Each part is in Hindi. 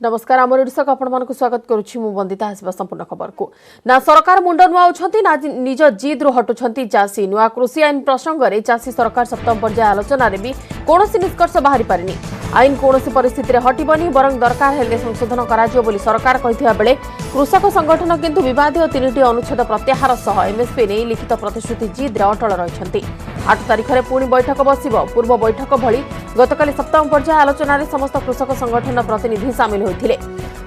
नमस्कार आम दर्शक आपण स्वागत करुछि मु वंदिता आसबा संपूर्ण खबर को ना सरकार मुंड नुआउछंती ना निज जिद्रु हटुछंती चाषी नुआ कृषि आईन प्रसंग रे चाषी सरकार सप्तम पर्याय आलोचना रे भी कोनोसी निष्कर्ष बाहरी पारिनी आईन कोनोसी परिस्थिति रे हटिबनी बरं दरकार हेले संशोधन कराजियो बोली सरकार कहिथिया बेले कृषक संगठन किंतु विवादीय 3टी अनुच्छेद प्रत्याहार सह एमएसपी ने लिखित प्रतिश्रुति जिद रे अटल रहिछंती 8 तारिख रे पुणी बैठक बसिबो पूर्व बैठक भली गतकाली सप्तम पर्याय आलोचना रे समस्त कृषक संगठन प्रतिनिधि शामिल होइथिले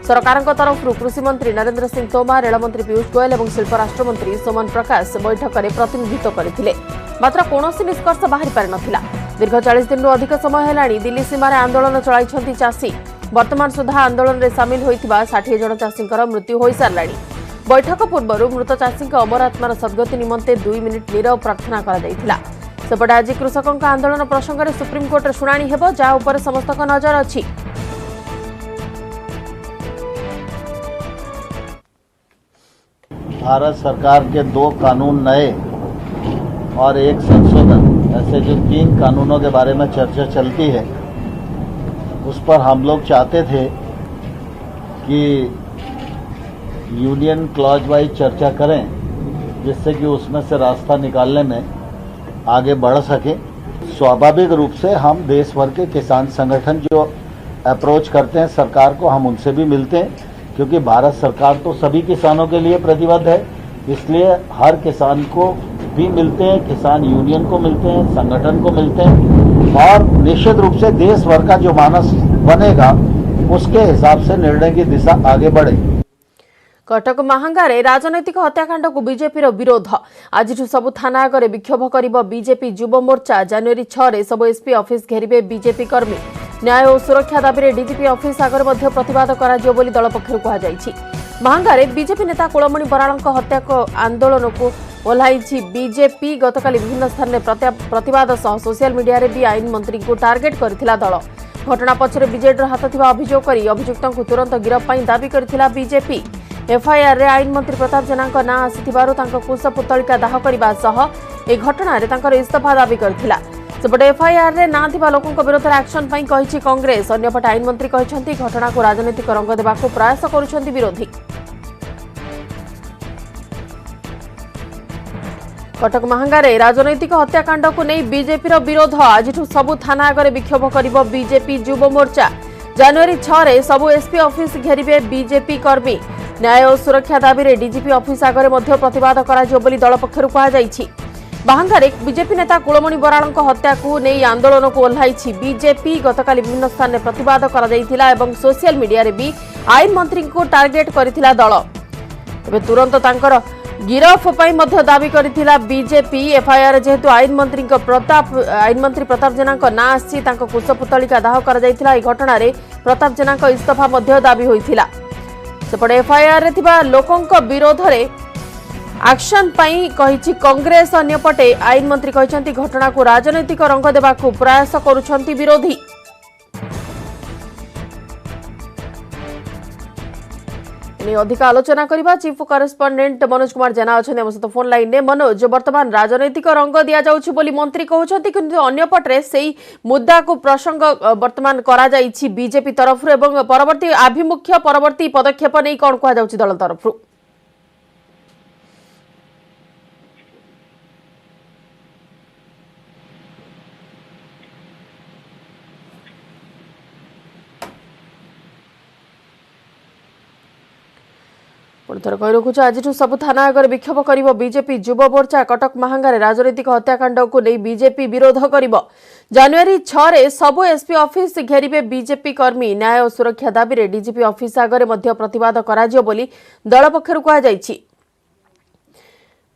सरकार तरफ कृषि मंत्री नरेंद्र सिंह तोमर रेल मंत्री पीयूष गोयल और शिल्प राष्ट्र मंत्री सोमन प्रकाश बैठक में प्रतिनिधित्व करते मात्र कौनसी निष्कर्ष बाहरी पारि नथिला दीर्घ 40 दिन अधिक समय हेलाणी दिल्ली सीमार आंदोलन चलाइछंती चाषी वर्तमान सुधा आंदोलन में सामिल होइथिबा 60 जन चाषींकर मृत्यु होई सारलाणी बैठक पूर्व मृत चाषी अमर आत्मार सद्गति निमंते 2 मिनिट नीरव प्रार्थना करा जायथिला सेपटे आज कृषकों आंदोलन प्रसंग में सुप्रीमकोर्ट शुणाणी हेबो जा उपर समस्त नजर अछि। भारत सरकार के 2 कानून नए और एक संशोधन, ऐसे जो 3 कानूनों के बारे में चर्चा चलती है, उस पर हम लोग चाहते थे कि यूनियन क्लॉज वाइज चर्चा करें, जिससे कि उसमें से रास्ता निकालने में आगे बढ़ सके। स्वाभाविक रूप से हम देश भर के किसान संगठन जो अप्रोच करते हैं सरकार को, हम उनसे भी मिलते हैं, क्योंकि भारत सरकार तो सभी किसानों के लिए प्रतिबद्ध है, इसलिए हर किसान को भी मिलते हैं, किसान यूनियन को मिलते हैं, संगठन को मिलते हैं और निश्चित रूप से देश भर का जो मानस बनेगा उसके हिसाब से निर्णय की दिशा आगे बढ़े। कटक महांगारे राजनैतिक हत्याकांड को बीजेपी विरोध आज सबु थाना आगे विक्षोभ कर बीजेपी युव मोर्चा जनवरी 6 रे सब एसपी ऑफिस घेरिबे बीजेपी कर्मी न्याय और सुरक्षा दाबी रे डीजीपी ऑफिस आगे मध्य प्रतिवाद कराजियो बोली दल पक्षरु कहा जायछि। महांगारे बीजेपी नेता कुलमणि बराळଙ୍କ हत्या को आंदोलन को ओह्लाइछि बीजेपी गतकाली विभिन्न स्थान में प्रतिवाद सह सोशल मीडिया रे भी आईन मंत्री को टार्गेट करथिला दल घटना पछरे बीजेडी हाथ थिबा अभियोग करी अभियुक्तों को तुरंत गिरफ पई दाबी करथिला बीजेपी एफआईआर रे आईन मंत्री प्रताप जेनाଙ୍କ नाँ आसिथिबारु तांको कुशपुतलिका दाह करबा सह ए घटना रे तांकर इस्तीफा दाबी करथिला सेपटे एफआईआर रे ना थिबा लोकଙ୍କ विरोध रे एक्शन पई कहिछि कांग्रेस अन्यपटे आईन मंत्री कहिसंती घटना को राजनीतिक रंग देबाको प्रयास करूछंती विरोधी। कटक महांगारे राजनैतिक हत्याकांड को नहीं बीजेपी विरोध आज सबु थाना आगे विक्षोभ कर बीजेपी युव मोर्चा जनवरी 6 रे सबु एसपी ऑफिस घेरिबे बीजेपी कर्मी न्याय और सुरक्षा दाबी रे डीजीपी ऑफिस आगे मध्य प्रतिवाद कराजियो बोली दल पक्षरु कहा जायछि। बाहांगारे बीजेपी नेता कुलमणि बराळଙ୍କ हत्या को नहीं आंदोलन को ओह्लाइछि बीजेपी गतकाली विभिन्न स्थान में प्रतिवाद करा जायथिला एवं सोशल मीडिया रे भी आईन मंत्री को टार्गेट करथिला दल एबे तुरंत तांकर गिरफ पई मध्य दाबी करथिला बीजेपी एफआईआर जेहेतु आईन मंत्री प्रताप जेनाଙ୍କ नाँ आसी तांको कुशपुतलिका दाह करा जायथिला ए घटना रे प्रताप जेनाଙ୍କ इस्तीफा मध्य दाबी होइथिला सेपटे एफआईआर रे थिबा लोकଙ୍କ विरोध रे एक्शन पई कहिछि कांग्रेस अन्यपटे आईन मंत्री कहिसंती घटना को राजनीतिक रंग देबाकू प्रयास करूछंती विरोधी। अधिक आलोचना करबा चीफ करेस्पोंडेंट मनोज कुमार जेना अछन हम सहित फोन लाइन ने। मनोज वर्तमान राजनीतिक रंग दिया जाउछि बोली मंत्री कहउछंती किंतु अन्य पटरे सेही मुद्दा को प्रसंग वर्तमान करा जाइछि बीजेपी तरफ एवं परवर्ती आभिमुख्य परवर्ती पदक्षेप नै कोन कहा जाउछि दल तरफ। पुणिथर कही रखुछ आज सबु थाना आगे विक्षोभ कर बीजेपी युव मोर्चा कटक महांगारे राजनीतिक हत्याकांड को नहीं बीजेपी विरोध कर जनवरी 6 रे सबु एसपी ऑफिस घेरिबे बीजेपी कर्मी न्याय और सुरक्षा दाबी रे डीजीपी ऑफिस आगे मध्य प्रतिवाद कराजियो बोली दल पक्षरु कहा जायछि।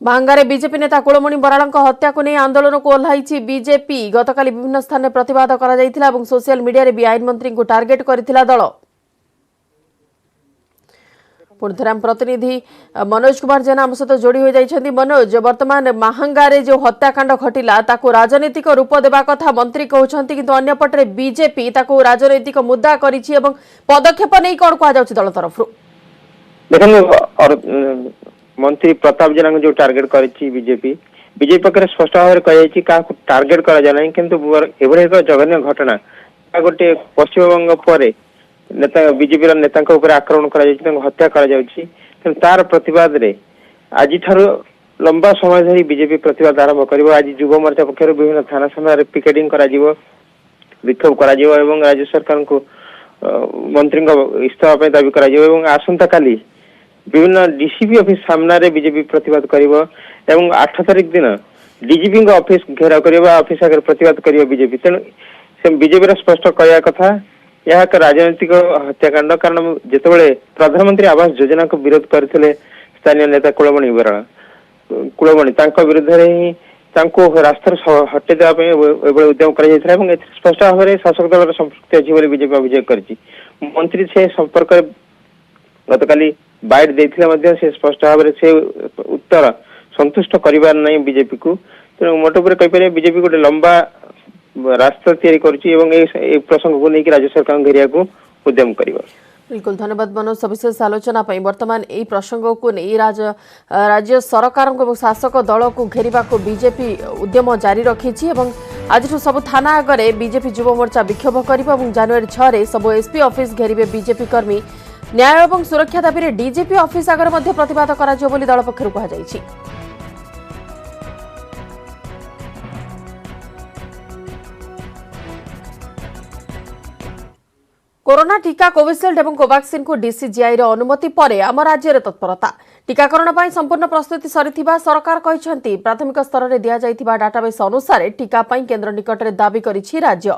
महांगारे बीजेपी नेता कुलमणि बराळଙ୍କ हत्या को नहीं आंदोलन को ओह्लाइछि बीजेपी गतकाली विभिन्न स्थान में प्रतिवाद करा जायथिला एवं सोशल मीडिया रे भी आईन मंत्री को टार्गेट करथिला दल। पुणिथराम प्रतिनिधि मनोज कुमार जेना हम सहित जोड़ी हो जाइछन्ती। मनोज वर्तमान महांगारे जो हत्याकांड घटिला ताको राजनीतिक रूप देबा कथा मंत्री कहउछन्ती किंतु अन्य पटरे बीजेपी ताको राजनीतिक मुद्दा करिछि एवं पदक्षेप नै कोन कहा जाउछि दल तरफ। देखन और मंत्री प्रताप जेना जो टार्गेट करिछि बीजेपी पक्षरे स्पष्ट भाव कहि का टार्गेट करा जाय किंतु एभरे एक जघन्य घटना गोटे पश्चिम बंग पर नेता बीजेपी नेता आक्रमण कर हत्या कर तार प्रतिवाद रे आज लंबा समय धरी बीजेपी प्रतिवाद आरंभ कर आज युव मोर्चा पक्ष विभिन्न थाना समय पिकेटिंग कर विक्षोभ कर राज्य सरकार को मंत्री इस्तीफा दाबी कर आसंता काली विभिन्न डीसीपी ऑफिस सामने बीजेपी प्रतिवाद कर 8 तारिख दिन डीजीपी ऑफिस घेराव कर ऑफिस आगे प्रतिवाद कर बीजेपी तेणु से बीजेपी स्पष्ट कहया कथा यह एक राजनैतिक हत्याकांड कारण जितेबाला प्रधानमंत्री आवास योजना को विरोध करते स्थानीय नेता कुलमणि बराड़ कुलमणि विरुद्ध ही रास्तार हटे देवाई उद्यम कर स्पष्ट भाव में शासक दल संपृक्ति अच्छी बीजेपी अभियोग कर मंत्री से संपर्क गतकाली बाइट देते से स्पष्ट भाव में से उत्तर संतुष्ट कर बीजेपी को तेणु मोटे पर कहीपर बीजेपी गोटे लंबा रास्ता तैयारी कर प्रसंग को लेकिन राज्य सरकार घेरिया को उद्यम कर बिल्कुल धन्यवाद मनोज सविशेष आलोचना वर्तमान यही प्रसंग को नहीं राज्य सरकार और शासक दल को घेरिबा को बीजेपी उद्यम जारी रखी आज सब थाना आगे बीजेपी युव मोर्चा विक्षोभ कर जनवरी 6 सब एसपी ऑफिस घेरिबे बीजेपी कर्मी न्याय और सुरक्षा दाबी डीजीपी ऑफिस आगे प्रतिवाद कर दल पक्षर कहुई। कोरोना टीका कोविशील्ड और कोवैक्सिन को डीसीजीआई अनुमति पर आम राज्य तत्परता टीकाकरण पर संपूर्ण प्रस्तुति सरिथिबा सरकार कहते प्राथमिक स्तर में दि जाइथिबा डाटाबेस अनुसार टीका पर केन्द्र निकट में दाबी करिछि राज्य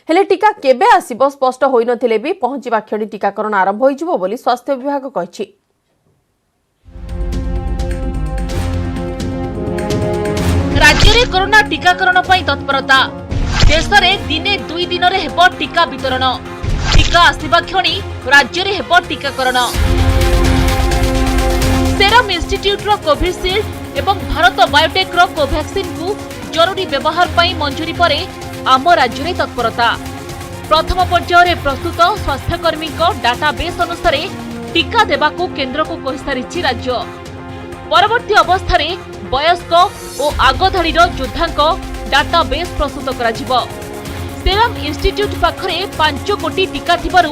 हेले टीका केबे आसिबो स्पष्ट होई नथिले भी पहुंचीबा क्षणी टीकाकरण आरंभ होइजिबो बोली स्वास्थ्य विभाग कहिछि। राज्य में कोरोना टीकाकरण पर तत्परता देश में दिने 2 दिन में हेबो टीका वितरण टीका आसिबा क्षणी राज्य में हेबो टीकाकरण सेरम इंस्टीट्यूट रो कोविशील्ड एवं भारत बायोटेक रो कोवैक्सिन को जरूरी व्यवहार पर मंजूरी पर आम राज्य में तत्परता प्रथम पर्यायर प्रस्तुत स्वास्थ्यकर्मी डाटाबेस अनुसार टीका देवा को केन्द्र को कहि सारिछि राज्य परवर्ती अवस्था वयस्क और आगधाड़ी योद्धा डाटाबेस प्रस्तुत कराजिबो। सेरम इंस्टीट्यूट पाखरे 5 कोटी टीका थिबारु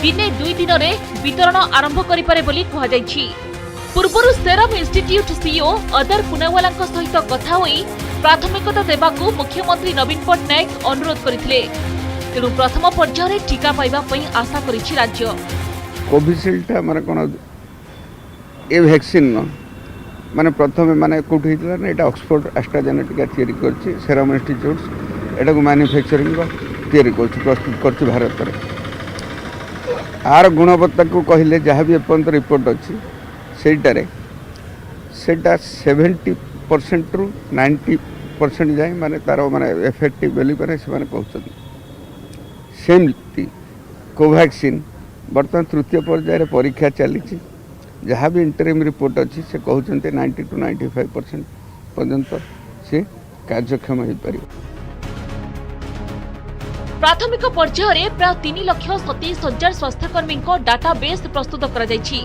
दिने 2 दिन में वितरण आरंभ करिपारे बोली कहा जायछि। पूर्वरु serum institute CEO Adar Poonawalla सहित कथा होई प्राथमिकता देबाकू मुख्यमंत्री नवीन पट्टनायक अनुरोध करथिले तेणु प्रथम पर्यायर टीका पाइबा पई आशा करिछि राज्य। कोविशील्ड माने कोन ए वैक्सीन माने प्रथम माने कोठी हितला ना एटा ऑक्सफोर्ड एस्ट्राजेनेटिका तयारी करछि सेरम इंस्टीट्यूट एटा को मैन्युफैक्चरिंग तयारी करछि प्रस्तुत करछि भारत रे आर गुणवत्ता को कहले जहाँ भी एपर्यंत रिपोर्ट अच्छी सेटा 70% रु 90% जाए माने तार माने इफेक्टिव बोली माने से माने कहउछन सेमती कोवैक्सिन वर्तमान तृतीय पर्यायर परीक्षा चली जहाँ भी इंटरिम रिपोर्ट अच्छी से कहउछन 90 to 95% पर्यंत से कार्यक्षम हो पारि। प्राथमिक पर्यायर प्राय 3,27,000 स्वास्थ्यकर्मी डाटाबेस प्रस्तुत करा जायछि।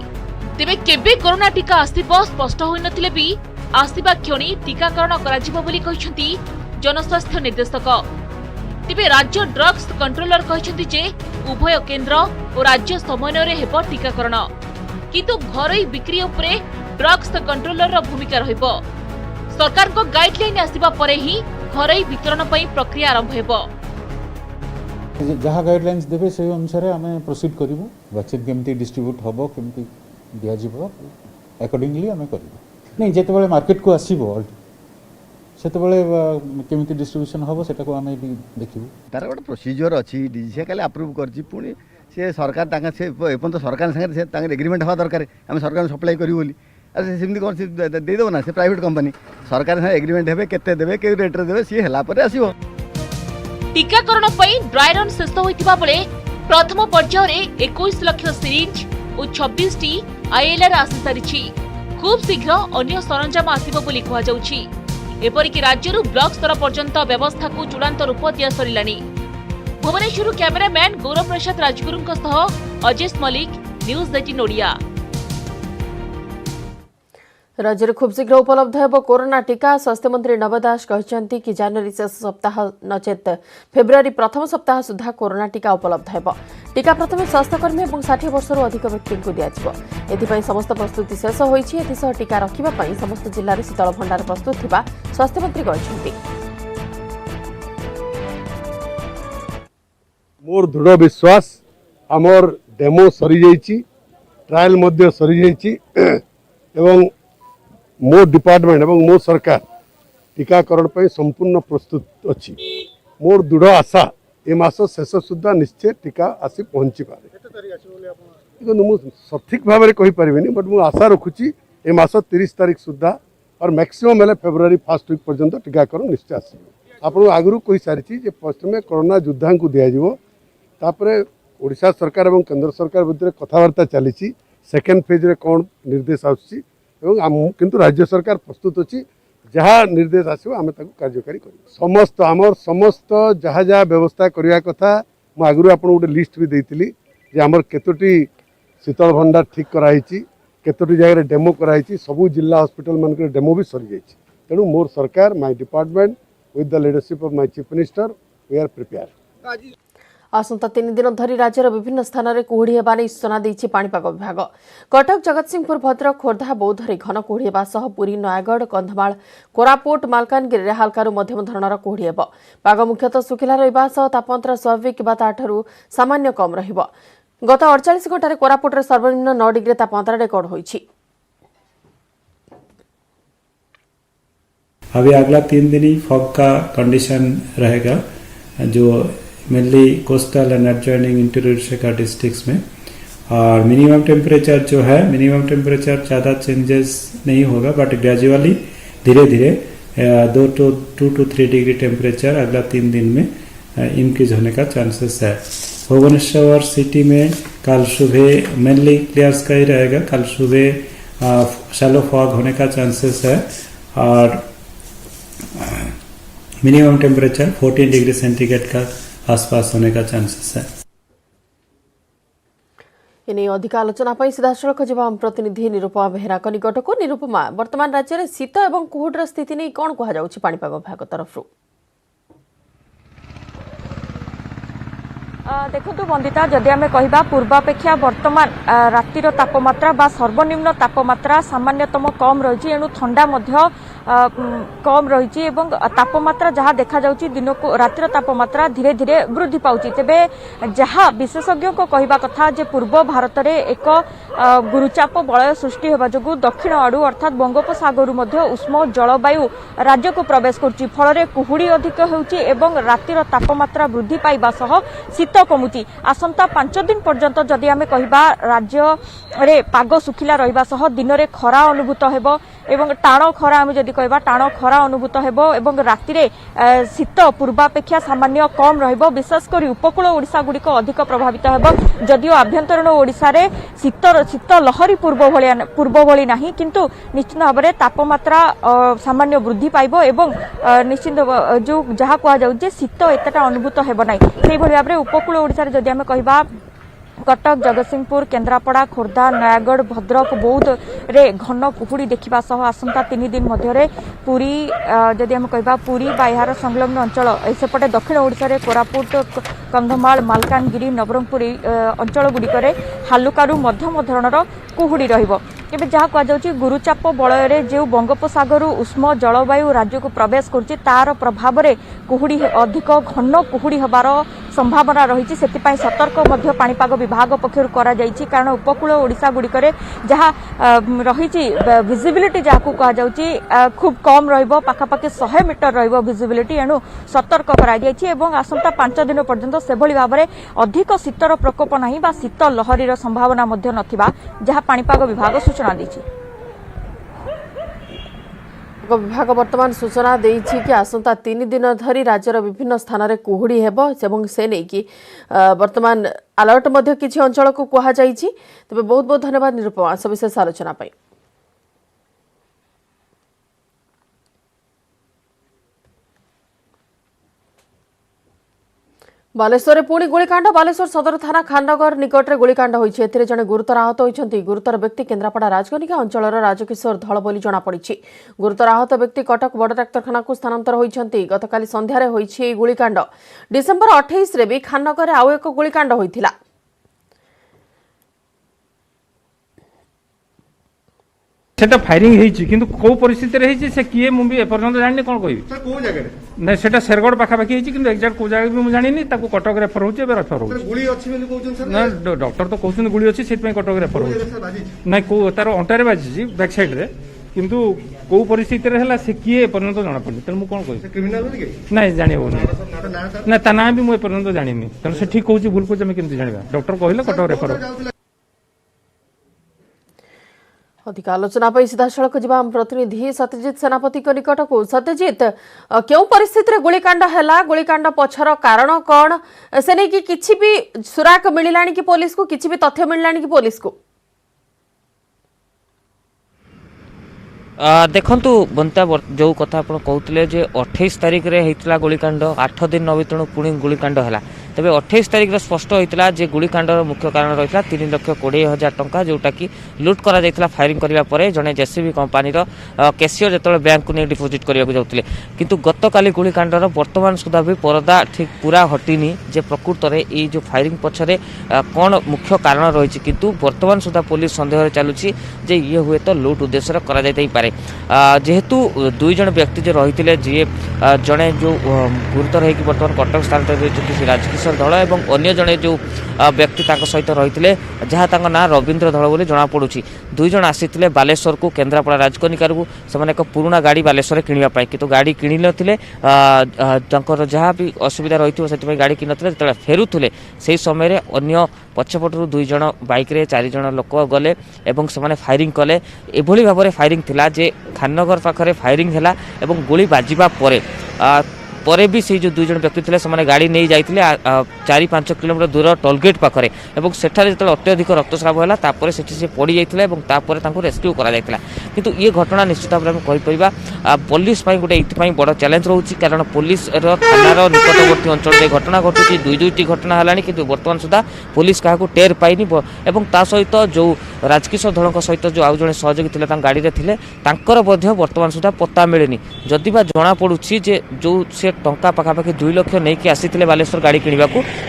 तेबे केबे कोरोना टीका आसिबो स्पष्ट होई नथिले भी आसिबा क्षणी टीकाकरण कराजिबो बोली कहिसंती जनस्वास्थ्य निर्देशक। तेबे राज्य ड्रग्स कंट्रोलर कहिसंती जे उभय केंद्र और राज्य समन्वय रे हेबो टीकाकरण किंतु घरोई बिक्री उपरे ड्रग्स कंट्रोलर रो भूमिका रहिबो। सरकार को गाइडलाइन आसिबा परे ही घरोई वितरण पई प्रक्रिया आरंभ हेबो। जहाँ गाइडलाइंस देवे से अनुसार आम प्रोसीड करूँ वैक्सीन केमती डिस्ट्रीब्यूट हम केमती दिज्व अकॉर्डिंगली आम कर नहीं जिते मार्केट को आसो से केमती डिस्ट्रीब्यूशन हम से आम देखू तार गोटे प्रोसीजर अच्छी डीजीसीए खाली अप्रूव करछि पुणी से सरकार से एपर्यंत सरकार सागर एग्रीमेंट हवा दरकार आम सरकार सप्लाई करूँ बोली अरे सेमती कौन से देदेव ना से प्राइवेट कंपनी सरकार सागर एग्रीमेंट हे केते देबे के रेट रे देबे सी हला परे आसीबो। टीकाकरण पई ड्राई रन शेष होइतिबा बेले प्रथम पर्यायर 21 लाख सिरिंज और 26 टी आईएलआर आसी सारिछि। खूब शीघ्र अन्य सरंजाम आसिबो बोली कहा जाउछि। एपरिक राज्यरू ब्लॉक स्तर पर्यंत व्यवस्था को चूड़ांत रूप दिया सरिलानी। भुवनेश्वर कैमरामैन गौरव प्रसाद राजगुरुंक सह अजेश मलिक न्यूज 18 ओडिया। राज्य में खूब शीघ्र उपलब्ध हो कोरोना टीका। स्वास्थ्य मंत्री नव दास कहते कि जनवरी शेष सप्ताह नचेत फेब्रुआरी प्रथम सप्ताह सुधा कोरोना टीका उपलब्ध हो। टीका प्रथम स्वास्थ्यकर्मी और 60 वर्षर अधिक व्यक्ति को दिज्व। समस्त प्रस्तुति शेष हो टीका रखापी समस्त जिले में शीतल भंडार प्रस्तुत थिबा स्वास्थ्य मंत्री कहते। मोर दृढ़ विश्वास आमर डेमो सरी जाइछि, ट्रायल मध्य सरी जाइछि एवं मो डिपार्टमेंट एवं मो सरकार टीकाकरण पर संपूर्ण प्रस्तुत अच्छी। मोर दृढ़ आशा ए मास शेष सुधा निश्चय टीका आसी पहुँची पारे। मु सठिक भाव में कहीपर बट मु आशा रखुची ए मास 30 तारीख सुधा और मैक्सिमम हेल्ले फेब्रुआरी फर्स्ट वीक पर्यंत टीकाकरण निश्चय आस। आपको आगु कही सारी प्रथम कोरोना योद्धा को दिज्व। ओडिशा सरकार और केंद्र सरकार मध्य कथबार्ता चली सेकेंड फेज रे कौन निर्देश आसुची किंतु राज्य सरकार प्रस्तुत अच्छी जहाँ निर्देश आसो आम कार्यकारी कर समस्त आमर समस्त जहाँ जहाँ व्यवस्था करने कथा मुझे आगु आप गोटे लिस्ट भी देती जे आमर केतोटी शीतल भंडार ठीक कराई केतोटी जगह डेमो कराई सबू जिला हॉस्पिटल मान डेमो भी सरी जाइए। तेणु मोर सरकार my department with the leadership of my chief minister we are prepare. आसंता 3 दिन धरी राज्यर विभिन्न स्थान में कुहुड़ी होगा नहीं सूचना देछि पाणीपाग विभाग। कटक जगतसिंहपुर भद्रक खोर्धा बौद्धरे घन कुहुड़ी होगा पुरी नयागढ़ कंधमाल कोरापुट मालकानगिरी हल्का मध्यम धरणर कुहुड़ी हेब। पाग मुख्यतः सुखिला रहिबा सह तापमात्रा स्वाभाविक बा ताठू सामान्य कम रहिबो। गत 48 घंटे कोरापुट सर्वनिम्न 9 डिग्री तापमात्रा रेकर्ड होइछि। अभी अगला 3 दिन ही फॉग का कंडीशन रहेगा जो mainly coastal and adjoining interior districts में। और मिनिमम टेम्परेचर जो है मिनिमम टेम्परेचर ज़्यादा चेंजेस नहीं होगा बट ग्रेजुअली धीरे धीरे 2 to 3 डिग्री टेम्परेचर अगला 3 दिन में इंक्रीज होने का चांसेस है। भुवनेश्वर सिटी में कल सुबह मेनली क्लियर स्काई रहेगा। कल सुबह शैलो फॉग होने का चांसेस है और मिनिमम टेम्परेचर 14 डिग्री सेंटीग्रेड का आसपास होने का चांसेस है। इन्हें अधिक आलोचना सीधासख जब प्रतिनिधि निरुपमा बेहरा निकट को। निरुपमा, वर्तमान राज्य में शीत और कुहुडर स्थिति नहीं कौन कहुच्छी पाणीपाग विभाग तरफ? देखु वंदिता, जदि आम कह पूर्वापेक्षा वर्तमान रातिर तापमात्रा बा सर्वनिम्न तापमात्रा सामान्यतम कम रही एणु ठंडा कम रही तापमात्रा जहाँ देखा जाउची दिन को रातिर तापमात्रा धीरे धीरे वृद्धि पाउची। तेबे जहाँ विशेषज्ञ को कहवा कथा जे पूर्व भारत में एक गुरुचाप बलय सृष्टि होगा जो दक्षिण आड़ू अर्थात बंगोपसागर उष्म जलवायु राज्य को प्रवेश करुच्ची। फल कुहुड़ी अधिक होउची एवं रातिर तापमात्रा वृद्धि पाइबा सह शीत कमुची। आसंता 5 दिन पर्यंत जदि आमे कहिबा राज्य रे पाग सुखिला रहिबा सह दिन रे खरा अनुभूत हेबो एवं टाण खरा आमे जदि कहिबा टाण खरा अनुभूत हेबो एवं राति रे शीत पूर्वापेक्षा सामान्य कम रहिबो। विशेषकर उपकूल ओडिशा गुड़िक अधिक प्रभावित हेबो। जदिओ आभ्यंतरण ओडिशा रे शीत लहरी पूर्व भली नाही किंतु निश्चित भाव में तापमात्रा सामान्य वृद्धि पाइबो एवं निश्चित जो जहाँ कह जाउजे शीत एतटा अनुभूत हेबो नाही। सेहि भली भाव में उपकूल ओडिशा रे जदि आमे कहिबा कटक जगतसिंहपुर केन्द्रापड़ा खोर्धा नयागढ़ भद्रक बौद्ध रे घन कुहुड़ी देखा सह आसंता 3 दिन मध्य पुरी जदि हम कहिबा पुरी बा यार संलग्न अंचल सेपटे दक्षिण ओडिशा रे कोरापुट कंधमाल मालकानगिरी नवरंगपुर अंचल गुड़िक हालुकारु मध्यम धरणर कुहुड़ी रहिबो। एबे जहाँ कहुच्छी गुरुचाप बलय जो बंगोपसागर उष्म जलवायु राज्य को प्रवेश करुच्ची तार प्रभाव में कुहुड़ी अधिक घन कुहुड़ी हबार संभावना रही। से सतर्क पाणीपाग विभाग पक्षर कारण उपकूल ओडिशा गुड़िक जहाँ रही विजिबिलिटी जहाँ कहुच्छी खूब कम रखापाखि 100 मीटर रिजिबिलिटी एणु सतर्क आसंता 5 दिन पर्यंत से भाव में अधिक शीतर प्रकोप नहीं बा शीत लहरीर संभावना नथिबा जहाँ पाणीपाग विभाग सूचना दी। विभाग वर्तमान सूचना देछि कि आसंता 3 दिन धरी राज्यर विभिन्न स्थान में कुहुड़ी हेबो एवं से नहीं कि वर्तमान अलर्ट मध्य किछि अंचल को कहा जाइछि। तबे बहुत बहुत धन्यवाद निरुपमा सविशेष आलोचना पाई। बालेश्वर पुणी गुलिकांड बालेश्वर सदर थाना खाननगर निकटରେ गुलिकांड होइछि एथिरे जने गुरुतर आहत होइछन्ति गुरुतर व्यक्ति केन्द्रापड़ा राजकनिका अंचलर राजकिशोर धळ बोली जणा पड़िछि गुरुतर आहत व्यक्ति कटक बड़ डाक्तरखाना को स्थानांतर होइछन्ति गतकाली संध्यारे होइछि एई गुलिकांड डिसेंबर 28 रे भी खाननगर आउ एक गुलिकांड होइथिला सेटा फायरिंग हेछि किंतु को परिस्थिति रे हेछि से किए मु भी एपर्यंत जानि कोन कहबि सर को जगह रे नै सेटा शेरगढ़ पाखा पाखी हेछि किंतु एग्जैक्ट को जगह भी मु जानिनी ताको कटक रेफर होछि एबे रेफर होछि सर गुली अछि बोली कहउछन सर ना डॉक्टर तो कहउछन गुली अछि सेत में कटक रेफर होछि सर बाजी नै को तार अंटारे बाजी बैक साइड रे किंतु को परिस्थिति रे हला से किए एपर्यंत जाना पड़ि त मु कोन कहबि क्रिमिनल के नै जानि होनी ना सर ना ता ना भी मु एपर्यंत जानिनी त से ठीक कहउछि भूल को जमे केमति जानिबा डॉक्टर कहिला कटक रेफर अधिक आलोचना पर सीधासख जा प्रतिनिधि सत्यजित सेनापति निकट को सत्यजित क्यों परिस्थिति गुलिकांड है गुलिकांड पछर कारण कौन से नहीं कि किछि भी सुराक मिललानी कि पुलिस को किछि भी तथ्य मिललानी कि पुलिस को देखंतु बंता जो कथा आप कहते जे 28 तारिख रे होता गुलिकांड 8 दिन नवीतणु पुणी गुलिकांड है तेज 28 तारिख रे स्पष्ट होता जे गुलिकांडर मुख्य कारण रही 3,20,000 टंका जोटा कि लुट करा जायतिला फायरिंग करिया परे जने जेसीबी कंपनीर कैशियर जो बैंक को नहीं डिपोजिट करने जाते किंतु गतकाली गुलिकांडर वर्तमान सुधा भी परदा ठीक पूरा हटिनी जे प्रकृत में ये जो फायरिंग पछरे कौन मुख्य कारण रही किंतु वर्तमान सुधा पुलिस संदेह चलुची जे ये हुए तो लुट उद्देश्य करा जायतै पारे जेहेतु दुई जन व्यक्ति जो रही जी जड़े जो गुरुतर होकर बर्तमान कटक स्थानांतरित राजकिशोर धळ और अन्य जड़े जो व्यक्ति सहित रही जहाँ ना रवींद्र धळ बोली जना पड़ुछि दुई जन आसी बालेश्वर को केन्द्रापड़ा राजकनिका से एक पुराना गाड़ी बालेश्वर किणवाई किंतु गाड़ी किणी नथिले जहाँ भी असुविधा रही से गाड़ी किन नथिले फेरुले से समय अन्य पछपटू दुई जन बाइक रे 4 जन लोक गले एवं से फायरिंग कले एभली भाव में फायरिंग थिला जे खाननगर पाखरे फायरिंग हैला एवं गोली बाजिबा परे भी से जो दुई जन व्यक्ति थे से गाड़ी नहीं जाते 4-5 किलोमीटर दूर टोलगेट पाखे और सेठारे जो अत्यधिक रक्तस्राव है तापर से पड़ जाता रेस्क्यू करा किंतु ये घटना निश्चित भाव में कहीपर पुलिस गोटे ये बड़ चैलेंज रोचे कारण पुलिस थानार निकटवर्ती अंचल घटना घटुची दुईटी घटना है कि बर्तमान सुधा पुलिस क्या टेर पाइनी और ता सहित जो राजकिशोर धळ सहित जो आउ जड़े सहयोगी थे गाड़ी में थे बर्तमान सुधा पत्ता मिलेनी जदि जना पड़ुछि जे जो से टंका पाखापाखि 2 लाख नहीं आसी बालेश्वर गाड़ी किणवा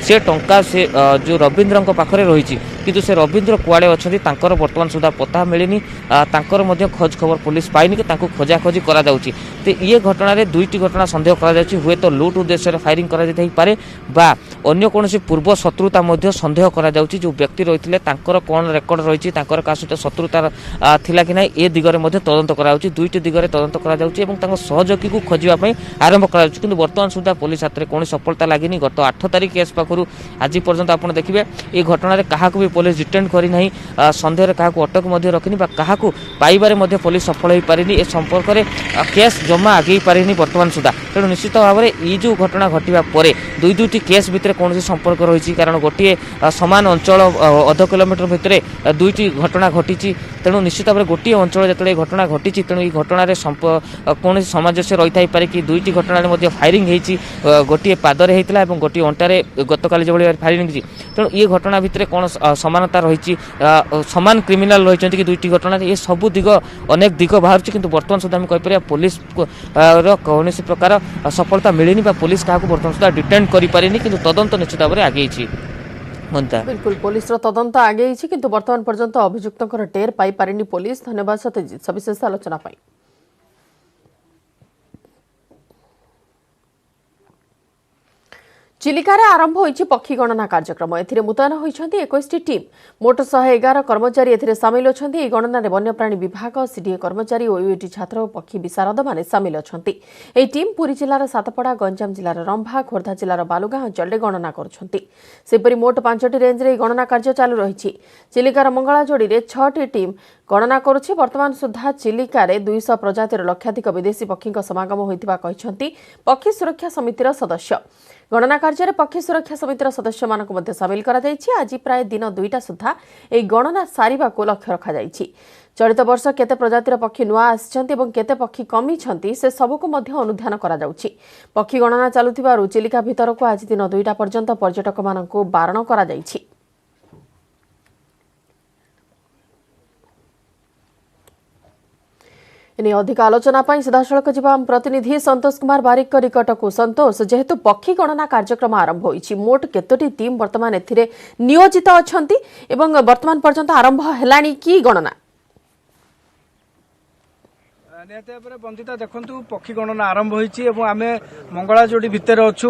से टंका से जो रवींद्र पाखे रही किंतु से रवींद्र कुआड़े अच्छा बर्तमान सुधा पता मिलनी खोज खबर पुलिस पाइनि कि खोजाखोजी करा जाउछि तो ये घटना रे 2टी घटना संदेह करा हुए तो लुट उद्देश्य फायरिंग करा जाई पारे बा अन्य कौन पूर्व शत्रुता संदेह करा जाउछि जो व्यक्ति रही कौन रेकर्ड रही सहित शत्रुता थिला कि ना ए दिगरे तदंत करा 2टी दिगरे तदंत करा सहयोगी को खोजापी आरंभ करा किंतु बर्तमान सुधा पुलिस हाथ में कौन सफलता लगी गत 8 तारिख केस पाखु आज पर्यंत आप देखिए ये घटना क्या भी पुलिस डिटेन करना सन्देह क्या अटक रखनी क्या पाइबारे पुलिस सफल हो पारिनी ए संपर्क में केस जमा आगे पारिनी बर्तमान सुधा तेणु निश्चित भाव में ये जो घटना घटवा पर 2-2टी केस भितर कौन संपर्क रही कारण गोटे सामान अंचल अध किलोमीटर भितर 2टी घटना घटी तेणु निश्चित भाव में गोटे अंचल जो घटना घटी तेणु ये घटना कौन सामंजस्य रही था कि 2टी घटना फायरिंग होती गोटे पादरे होता है गोटे अंटारे गतकाली जो फायरिंग तेणु ये घटना भितर कौन समानता रही सामान क्रिमिनाल रही कि 2टी घटना ये सब दिग अनेक दिग बाहर किंतु बर्तमान सुधा आम कहीपर पुलिस कौन प्रकार सफलता मिलनी पुलिस क्या बर्तमान सुधा डिटेन कर पारिनी कि तदंत निश्चित भाव में आगे बिल्कुल पुलिस तदंत आगे किंतु वर्तमान पर्यंत अभियुक्त टेर पाई पारिनी पुलिस धन्यवाद सत्यजित सविशेष आलोचना पाई चिलिकार आरंभ होइछि पक्षी गणना कार्यक्रम एथिरे मुतयन होइछन्ति 21टी टीम मोट 111 कर्मचारी एथिरे सामिल अछन्ति ए गणनारे वन्यप्राणी विभाग सीडीए कर्मचारी और यूएटी छात्र और पक्षी विशारद माने सामिल अछन्ति ए टीम पुरी जिल्लार सातपड़ा गंजाम जिल्लार रंभा खोर्धा जिल्लार बालुगाँ अंचल गणना करुछन्ति सेपरि मोट 5टी रेंज रे गणना कार्य चालू रहिछि चिलिकार मंगलाजोड़ी रे 6टी टीम गणना करुछि वर्तमान सुधा चिलिकारे 200 प्रजातिर लक्षाधिक विदेशी पक्षी समागम होइतिबा कहिछन्ति पक्षी सुरक्षा समितिर सदस्य गणना कार्य पक्षी सुरक्षा समितिर सदस्य मानक सामिल करा जायछि आज प्राय दिन 2टा सुधा ए गणना सारिबा को लक्ष्य रखा जायछि चलित वर्ष केते प्रजातिर पक्षी नुआ आसिछन्ति एवं केते पक्षी कमी छन्ति से सबको मध्य अनुध्यान करा जाउछि। पक्षी गणना चालुथिबारु चिलिका भितरको आज दिन 2टा पर्यंत पर्यटक मानकु बारण करा जाइछि। एने अधिक आलोचना पाई सीधासळख जिबा प्रतिनिधि संतोष कुमार बारिक निकटकू। संतोष, जेहेतु पक्षी गणना कार्यक्रम आरंभ होईछि, मोट केतोटी टीम वर्तमान एथिरे नियोजित अछंती एवं वर्तमान पर्यंत आरंभ हेलानी की गणना? निहत भाव बंदिता देखु पक्षी गणना आरंभ होईछि एवं आमे मंगला जोड़ी भितर अच्छु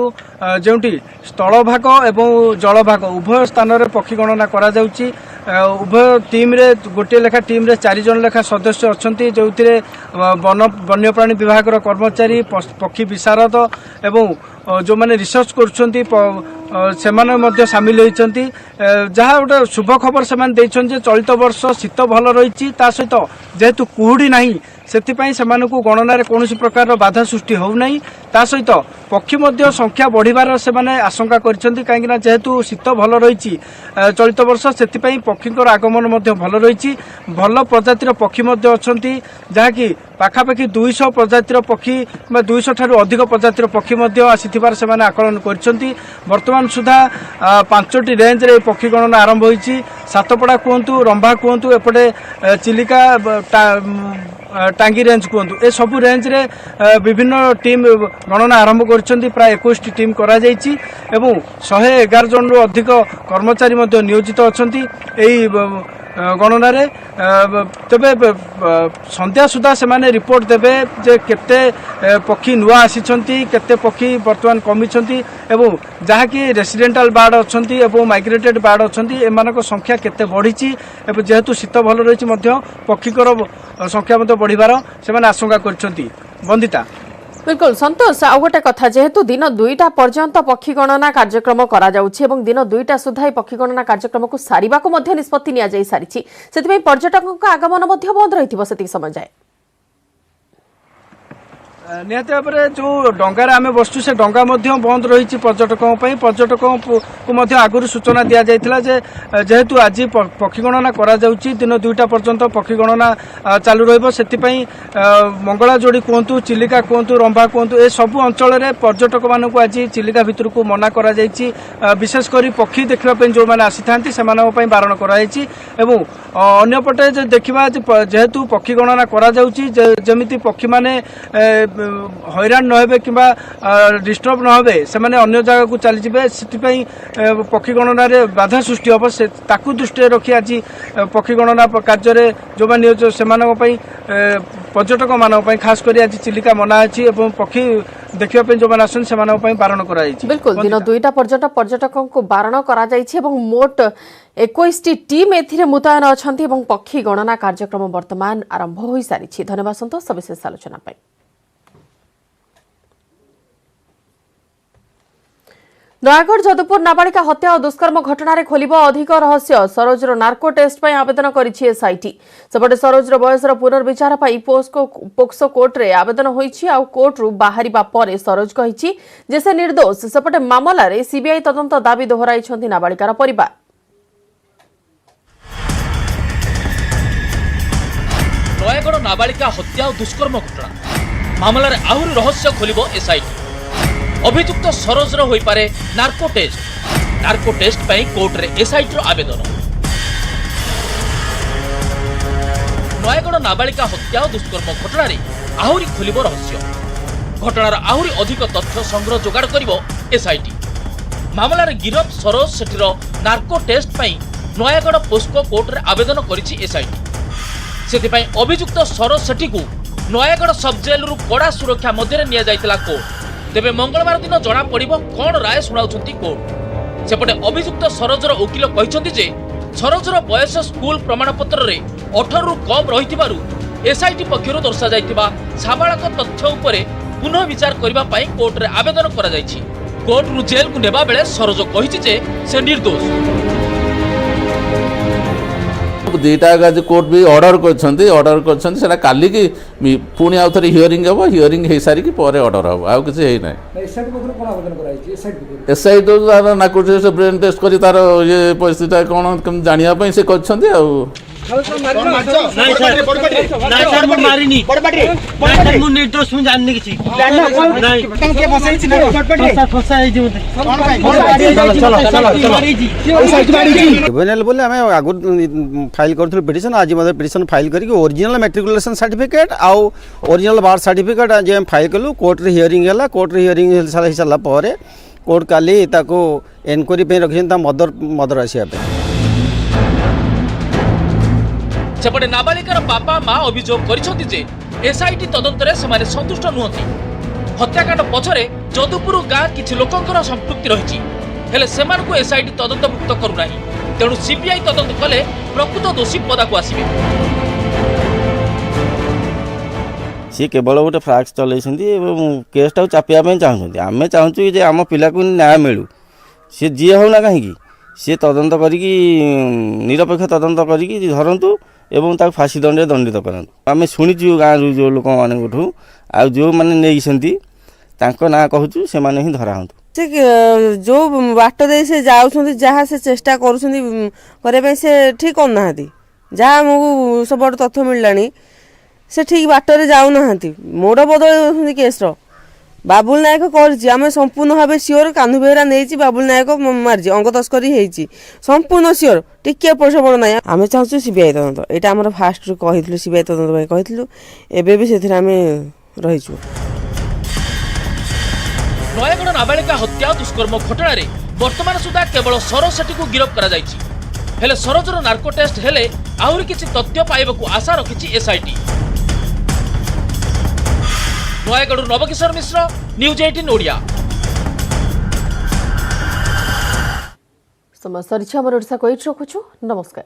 जोटी स्थल भाग एवं जल भाग उभय स्थान रे पक्षी गणना करा जाउछि। उभय टीम रे गोटे लेखा टीम रे 4 जन लेखा सदस्य अछंती, जो वन्यप्राणी विभाग कर्मचारी, पक्षी विशारद एवं जो माने रिसर्च करुछंती सेमाने मध्य सामिल होइछंती। जहाँ गोटे शुभ खबर सेमाने देइछन जे चलित वर्ष शीत भल रहिछि, ता सहित जेहेतु कुहुडी नाही सेथिपाई सेमानकु गणना रे कोनोसी प्रकार बाधा सृष्टि हो नाही। ता सहित पक्षी मध्य संख्या बढ़िबार सेमाने आशंका करिछंती, काहेकि ना जेहेतु शीत भल रहिछि चलित वर्ष सेथिपाई पक्षीकर आगमन मध्य भल रहिछि। भल प्रजातिर पक्षी मध्य अछंती, जहाँकि पाखापाखि 200 प्रजातिर पक्षी 200 ठारू अधिक प्रजातिर पक्षी मध्य आसीथिबार सेमाने आकलन करिछंती। वर्तमान सुधा 5टी रेंज रे पक्षी गणना आरंभ होईछि। सातपड़ा कहतु, रंभा कहतु, एपटे चिलिका टांगी रेंज कहतु, ए सबु रेंज रे विभिन्न टीम गणना आरंभ करिछंती। प्राय 21 टीम करा जाईछि एवं 111 जन रो अधिक कर्मचारी मध्य नियोजित अछंती एई गणना रे। तबे संध्या सुधा से माने रिपोर्ट देबे जे केते पक्षी नुआ आसीछंती, केते पक्षी वर्तमान कमी छंती एवं जहा कि रेसिडेंटल बार्ड अछंती एवं माइग्रेटेड बार्ड अछंती, एमानक संख्या केते बढ़िछि एवं जेहेतु शीत भल रहिछि मध्य पक्षीकर संख्या मध्य बढ़िबार से माने आशंका करछंती। बंदिता बिल्कुल संतोष, आ गोटे कथा, जेहेतु दिन 2टा पर्यंत पक्षी गणना कार्यक्रम करा जाउछि एवं दिन 2टा सुधा पक्षी गणना कार्यक्रम को सारिबा को मध्य निष्पत्ति निया जाई सारिछि, सेतिबै पर्यटकक आगमन मध्य बंद रहिथिबो सेति समय जाय। निहत भाव जो डंगार आम बसु से डंगा बंद रही पर्यटकों पर्यटकों को आगुरी सूचना दि जाता जे जेहेतु आज पक्षी गणना करा जाउछि, दिन 2टा पर्यंत पक्षी गणना चालू रहिबो। सेतिपई मंगला जोड़ी कहतु, चिलिका कहतु, रंभा कहतु, ए सबु अंचल रे पर्यटक मानकु आज चिलिका भितर को मना करा जाइछि। विशेषकर पक्षी देखा जो मैंने आसी था से बारण कराई। अन्यपटे देखा जेहेतु पक्षी गणना करा जाउछि, जेमिति पक्षी माने हैरान नहे कि डिस्टर्ब नहे से अन्य जगह को चली जाए, से पक्षी गणना रे बाधा सृष्टि हम से दृष्टि रखी आज पक्षी गणना कार्य जो मैंने से पर्यटक मान खास कर आज चिलिका मना अच्छी पक्षी देखा जो मैंने आसन से बारण कराई। बिल्कुल दिन 2टा पर्यटकों को बारण करा जाइछि एवं मोट 21टी टीम एथिरे मुतयन अछंती एवं पक्षी गणना कार्यक्रम वर्तमान आरंभ हो सारी। धन्यवाद संतोष सविशेष आलोचना पाई। नयागढ़ जदुपुर नाबालिका हत्या और दुष्कर्म घटना खोलिब अधिक रहस्य। सरोजर नार्को टेस्ट पर आवेदन करिछि एसआईटी। सेपटे सरोजर बयसर पुनर्विचार पाई पोक्सो कोर्ट रे आवेदन होईछि आ कोर्ट रु बाहरिबा परे सरोज कहिछि जे से निर्दोष। सेपटे मामला रे सीबीआई तदंत दाबी दोहराइछन्ति नाबालिकार परिवार। नयागढ़ नाबालिका हत्या और दुष्कर्म घटना मामला रे आहुरी रहस्य खोलिब एसआईटी। अभियुक्त सरोजर होई पारे नार्को टेस्ट पाई कोर्ट रे एसआईटी आवेदन। नयागढ़ नाबालिका हत्या और दुष्कर्म घटना रे आहुरी खोलिब रहस्य। घटनार आहुरी अधिक तथ्य संग्रह जोगाड़ करिबो एसआईटी। मामला रे गिरफ सरोज सेठीर नार्को टेस्ट पाई नयागढ़ पोस्को कोर्ट रे आवेदन करिछि एसआईटी। सेति पाई अभियुक्त सरोज सेठी को नयागढ़ सब जेल रु कड़ा सुरक्षा मध्य निया जाइतला कोर्ट। तेबे मंगलवार दिन जना पड़िबो कोन राय सुनाउछंती कोर्ट। सेपटे अभियुक्त सरोजर वकील कहिसंती जे सरोजर बयस स्कूल प्रमाणपत्र रे 18 रु कम रहितिबारु एसआईटी पक्षरु दर्शा जाइतिबा साबालक तथ्य उपरे पुनः विचार करिबा पई कोर्ट रे आवेदन करा जाइछि। कोर्ट रु जेल को नेबा बेले सरोज कहिछि जे से निर्दोष। दुईटा कोर्ट भी ऑर्डर कर काली की पुणी आउ थे हियरिंग हम हियरिंग हो सारिकी ऑर्डर हम आउ किसी है ना। एसआईटी नार्को ब्रेन टेस्ट कर तार ये परिस्थिति कौन जानापी से कर जुवेनाइल बोले आम आगु फाइल करूँ पिटिशन आज पिटिशन फाइल करके ओरिजिनल मैट्रिकुलेशन सर्टिफिकेट आउ ओरिजिनल बार्थ सर्टिफिकेट आज हम फाइल कलु कोर्ट रे हियरिंग है कोर्ट रे हियरिंग हो सारा पर कोर्ट काली एनक्वारी रखी मदर आसा सेपटे नाबालिकार बापा माँ अभियोग करिसेंति जे एसआईटी तदंतरे सेमाने संतुष्ट नुहंती। हत्याकांड पछरे जदुपुर गाँ किछि लोकंकर संपृक्ति रहिछि हेले सेमानकु एसआईटी तदंतभुक्त करू नाही तेणु सीबीआई तदंत कले प्रकृत दोषी पदाकु आसिबे। सी केवल गोटे फ्राक्स चलैछन्ती एवं केसटा चापिया चाहूँ आम चाहूँ जे आम पिला को न्याय मिलू सी जी होना कहीं सी तदंत करिकी निरपेक्ष तदंत करिकी धरतु एवं ताक फांसी दंडे दंडित करंतु। आम शुणीचु गाँव जो लोक मानू आ जो मैंने नहीं ना कहूँ से मैंने ही धरा हूँ से जो बाट दे से जाऊँ जहाँ से चेष्टा करने से ठीक करना जहाँ आमको सब बड़ तथ्य मिललानी से ठीक बाटर जाऊना मोड़ बदल केस्र बाबुल नायक कर संपूर्ण भाव सियोर कान्हू बेहरा नहीं बाबुल नायक मारी अंग तस्करी होती संपूर्ण सियोर टिके एपट सेपट ना आम चाहूँ सीबीआई तदंत यहाँ आम फास्ट कहूँ सीबीआई तदंत कहूँ एवं भी से रहीचु। नयगढ़ नाबालिका हत्या दुष्कर्म घटना रे वर्तमान सुधा केवल सर सेठी को गिरफ्त करा जायछि हेले सरोजर नार्को टेस्ट हेले आहुरी किछि तथ्य पाइबाकू आशा रखिछि एसआईटी। नयगढ़ नवकिशोर मिश्र न्यूज 18 ओडिया। समस्त ओडिशा को रखुछु नमस्कार।